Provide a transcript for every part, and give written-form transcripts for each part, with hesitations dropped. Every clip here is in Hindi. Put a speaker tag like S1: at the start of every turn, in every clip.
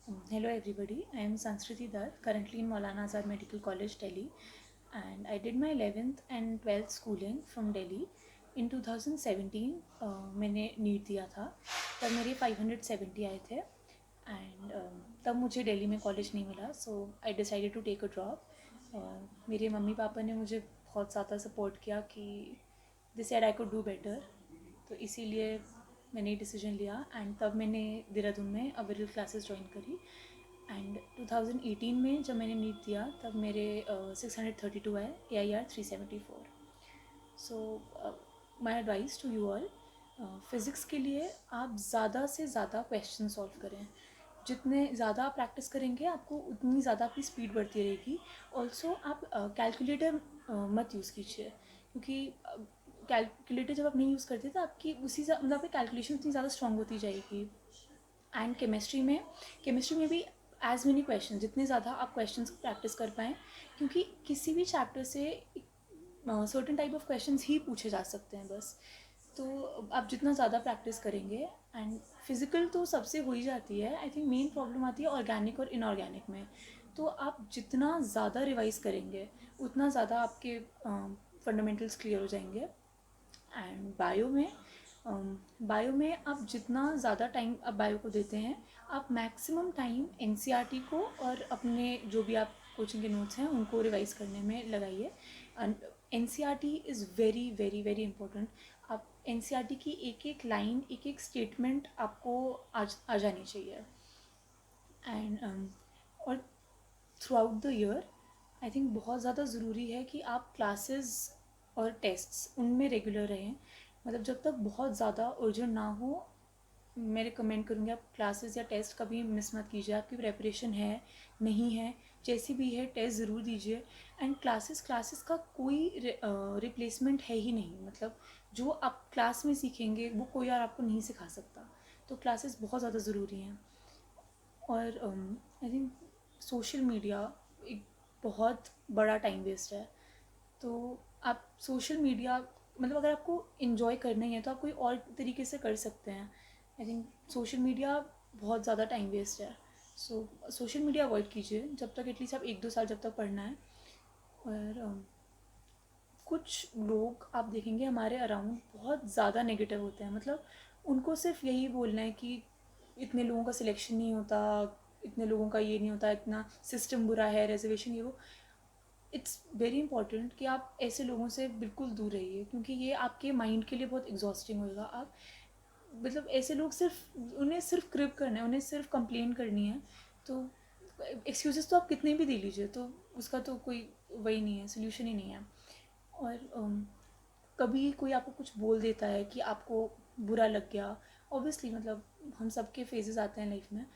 S1: Hello everybody, I am Sanskriti Dutt, currently in Maulana Azad Medical College, Delhi, and I did my 11th and 12th schooling from Delhi. In 2017 मैंने नीट दिया था, तब मेरे 570 आए थे एंड तब मुझे दिल्ली में कॉलेज नहीं मिला, so I decided to take a drop. मेरे मम्मी पापा ने मुझे बहुत ज़्यादा सपोर्ट किया कि they said I could do better, तो इसीलिए मैंने ये डिसीजन लिया एंड तब मैंने देहरादून में अवेरल क्लासेस ज्वाइन करी। एंड 2018 में जब मैंने नीट दिया तब मेरे 632 आए, AIR 374। So my advice to you all, physics के लिए आप ज़्यादा से ज़्यादा क्वेश्चन सॉल्व करें। जितने ज़्यादा आप प्रैक्टिस करेंगे आपको उतनी ज़्यादा आपकी स्पीड बढ़ती रहेगी। ऑल्सो आप कैलकुलेटर मत यूज़ कीजिए, क्योंकि कैलकुलेटर जब आप नहीं यूज़ करते तो आपकी मतलब आपकी कैलकुलेशन उतनी ज़्यादा स्ट्रॉन्ग होती जाएगी। एंड केमिस्ट्री में भी एज मेनी क्वेश्चन, जितने ज़्यादा आप क्वेश्चंस प्रैक्टिस कर पाएँ, क्योंकि किसी भी चैप्टर से सर्टेन टाइप ऑफ क्वेश्चंस ही पूछे जा सकते हैं बस। तो आप जितना ज़्यादा प्रैक्टिस करेंगे, एंड फिज़िकल तो सबसे हो ही जाती है, आई थिंक मेन प्रॉब्लम आती है ऑर्गेनिक और इनऑर्गेनिक में। तो आप जितना ज़्यादा रिवाइज करेंगे उतना ज़्यादा आपके फंडामेंटल्स क्लियर हो जाएंगे। एंड बायो में आप जितना ज़्यादा टाइम आप बायो को देते हैं, आप मैक्सिमम टाइम एनसीईआरटी को और अपने जो भी आप कोचिंग के नोट्स हैं उनको रिवाइज करने में लगाइए। NCERT is very very very important. आप एनसीईआरटी की एक एक लाइन, एक एक स्टेटमेंट आपको आ जानी चाहिए। एंड और through out the year I think बहुत ज़्यादा ज़रूरी है कि आप क्लासेस और टेस्ट्स उनमें रेगुलर रहें। मतलब जब तक बहुत ज़्यादा अर्जेंट ना हो, मैं रिकमेंड करूँगी आप क्लासेस या टेस्ट कभी मिस मत कीजिए। आपकी प्रेपरेशन है नहीं है, जैसी भी है, टेस्ट ज़रूर दीजिए। एंड क्लासेस का कोई रिप्लेसमेंट है ही नहीं। मतलब जो आप क्लास में सीखेंगे वो कोई और आपको नहीं सिखा सकता। तो क्लासेस बहुत ज़्यादा ज़रूरी हैं। और आई थिंक सोशल मीडिया एक बहुत बड़ा टाइम वेस्ट है। तो आप सोशल मीडिया, मतलब अगर आपको इन्जॉय करना ही है तो आप कोई और तरीके से कर सकते हैं। आई थिंक सोशल मीडिया बहुत ज़्यादा टाइम वेस्ट है। सो सोशल मीडिया अवॉइड कीजिए जब तक, एटलीस्ट आप 1-2 साल जब तक पढ़ना है। और कुछ लोग आप देखेंगे हमारे अराउंड बहुत ज़्यादा नेगेटिव होते हैं। मतलब उनको सिर्फ यही बोलना है कि इतने लोगों का सिलेक्शन नहीं होता, इतने लोगों का ये नहीं होता, इतना सिस्टम बुरा है, रिजर्वेशन ये वो। इट्स वेरी इंपॉर्टेंट कि आप ऐसे लोगों से बिल्कुल दूर रहिए, क्योंकि ये आपके माइंड के लिए बहुत एग्जॉस्टिंग होएगा। आप मतलब ऐसे लोग सिर्फ, उन्हें सिर्फ क्रिप करना है, उन्हें सिर्फ कंप्लेन करनी है। तो एक्सक्यूजेस तो आप कितने भी दे लीजिए, तो उसका तो कोई वही नहीं है, सोल्यूशन ही नहीं है। और कभी कोई आपको कुछ बोल देता है कि आपको बुरा लग गया, ऑब्वियसली मतलब हम सबके फेजेस आते हैं लाइफ में।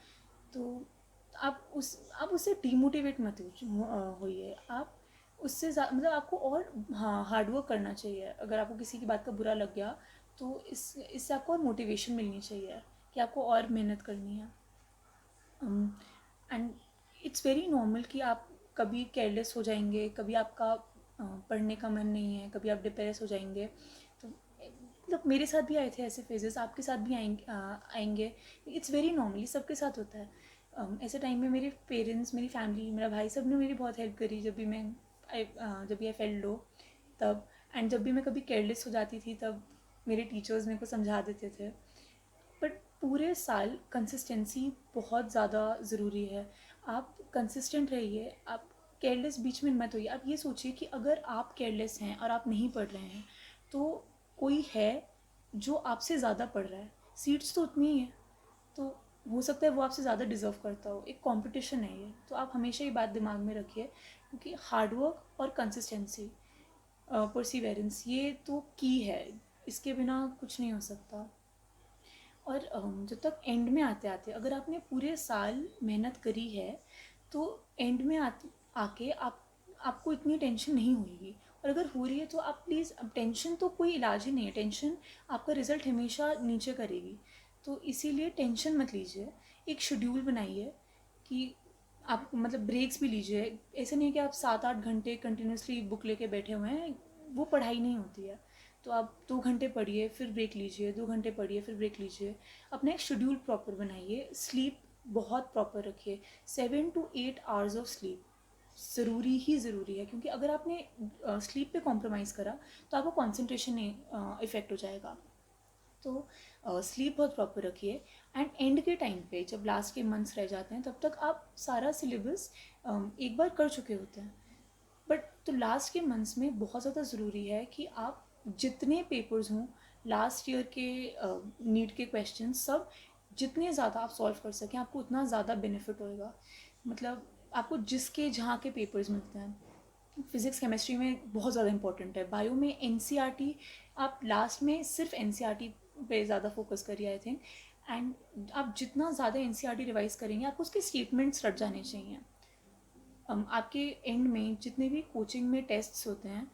S1: तो आप उससे डीमोटिवेट मत होइए। आप उससे मतलब आपको और हाँ हार्डवर्क करना चाहिए। अगर आपको किसी की बात का बुरा लग गया तो इससे आपको और मोटिवेशन मिलनी चाहिए कि आपको और मेहनत करनी है। एंड इट्स वेरी नॉर्मल कि आप कभी केयरलेस हो जाएंगे, कभी आपका पढ़ने का मन नहीं है, कभी आप डिप्रेस हो जाएंगे। तो मतलब मेरे साथ भी आए थे ऐसे फेजेस, आपके साथ भी आएंगे। इट्स वेरी नॉर्मल, सबके साथ होता है। ऐसे टाइम में मेरे पेरेंट्स, मेरी फैमिली, मेरा भाई, सब ने मेरी बहुत हेल्प करी जब भी जब भी आई फेल्ट लो तब। एंड जब भी मैं कभी केयरलेस हो जाती थी तब मेरे टीचर्स मेरे को समझा देते थे। बट पूरे साल कंसिस्टेंसी बहुत ज़्यादा ज़रूरी है। आप कंसिस्टेंट रहिए, आप केयरलेस बीच में मत होइए। आप ये सोचिए कि अगर आप केयरलेस हैं और आप नहीं पढ़ रहे हैं तो कोई है जो आपसे ज़्यादा पढ़ रहा है, सीट्स तो उतनी ही है, तो हो सकता है वो आपसे ज़्यादा डिज़र्व करता हो। एक कंपटीशन है ये, तो आप हमेशा ये बात दिमाग में रखिए, क्योंकि हार्डवर्क और कंसिस्टेंसी, परसीवेरेंस, ये तो की है, इसके बिना कुछ नहीं हो सकता। और जब तक एंड में आते आते अगर आपने पूरे साल मेहनत करी है तो एंड में आके आपको इतनी टेंशन नहीं होगी। और अगर हो रही है तो आप प्लीज़, अब टेंशन तो कोई इलाज ही नहीं है, टेंशन आपका रिज़ल्ट हमेशा नीचे करेगी। तो इसीलिए टेंशन मत लीजिए, एक शेड्यूल बनाइए कि आप मतलब ब्रेक्स भी लीजिए। ऐसा नहीं है कि आप 7-8 घंटे कंटिन्यूसली बुक लेके बैठे हुए हैं, वो पढ़ाई नहीं होती है। तो आप 2 घंटे पढ़िए फिर ब्रेक लीजिए, 2 घंटे पढ़िए फिर ब्रेक लीजिए। अपना एक शेड्यूल प्रॉपर बनाइए। स्लीप बहुत प्रॉपर रखिए। 7 to 8 आवर्स ऑफ स्लीप ज़रूरी ही ज़रूरी है, क्योंकि अगर आपने स्लीप पे कॉम्प्रोमाइज़ करा तो आपको कॉन्सेंट्रेशन इफ़ेक्ट हो जाएगा। तो स्लीप बहुत प्रॉपर रखिए। एंड एंड के टाइम पे जब लास्ट के मंथ्स रह जाते हैं तब तक आप सारा सिलेबस एक बार कर चुके होते हैं। बट तो लास्ट के मंथ्स में बहुत ज़्यादा ज़रूरी है कि आप जितने पेपर्स हों लास्ट ईयर के नीट के क्वेश्चन सब जितने ज़्यादा आप सॉल्व कर सकें, आपको उतना ज़्यादा बेनिफिट होएगा। मतलब आपको जिसके जहाँ के पेपर्स मिलते हैं, फिज़िक्स केमिस्ट्री में बहुत ज़्यादा इंपॉर्टेंट है। बायो में एनसीईआरटी, आप लास्ट में सिर्फ एनसीईआरटी पे ज़्यादा फोकस करिए आई थिंक। एंड आप जितना ज़्यादा एनसीईआरटी रिवाइज करेंगे आपको उसके स्टेटमेंट्स रट जाने चाहिए। आपके एंड में जितने भी कोचिंग में टेस्ट्स होते हैं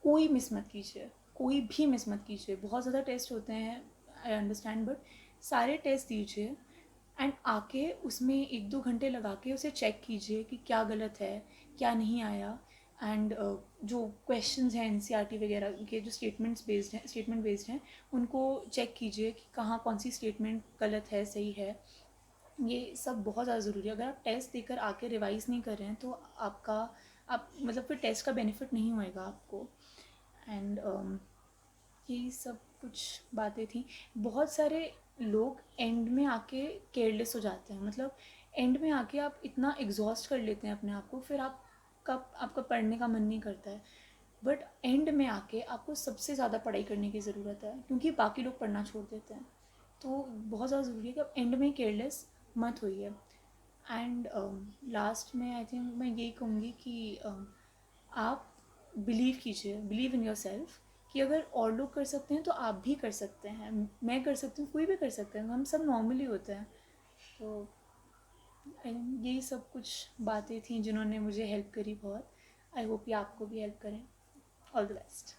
S1: कोई मिस मत कीजिए, कोई भी मिस मत कीजिए। बहुत ज़्यादा टेस्ट होते हैं, आई अंडरस्टैंड, बट सारे टेस्ट दीजिए एंड आके उसमें 1-2 घंटे लगा के उसे चेक कीजिए कि क्या गलत है, क्या नहीं आया। एंड जो क्वेश्चंस हैं एनसीईआरटी वगैरह के जो स्टेटमेंट बेस्ड हैं उनको चेक कीजिए कि कहाँ कौन सी स्टेटमेंट गलत है, सही है। ये सब बहुत ज़्यादा ज़रूरी है। अगर आप टेस्ट देकर आके रिवाइज़ नहीं कर रहे हैं तो आपका आप मतलब फिर टेस्ट का बेनिफिट नहीं होएगा आपको। एंड यही सब कुछ बातें थी। बहुत सारे लोग एंड में आके केयरलेस हो जाते हैं, मतलब एंड में आके आप इतना एग्जॉस्ट कर लेते हैं अपने आप को, फिर आपका पढ़ने का मन नहीं करता है। बट एंड में आके आपको सबसे ज़्यादा पढ़ाई करने की ज़रूरत है, क्योंकि बाकी लोग पढ़ना छोड़ देते हैं। तो बहुत ज़्यादा ज़रूरी है कि आप एंड में केयरलेस मत होइए। एंड लास्ट में आई थिंक मैं यही कहूँगी कि आप बिलीव कीजिए, बिलीव इन योर सेल्फ, कि अगर और लोग कर सकते हैं तो आप भी कर सकते हैं, मैं कर सकती हूँ, कोई भी कर सकते हैं, हम सब नॉर्मली होते हैं। तो यही सब कुछ बातें थी जिन्होंने मुझे हेल्प करी बहुत। आई होप ये आपको भी हेल्प करें। All the best.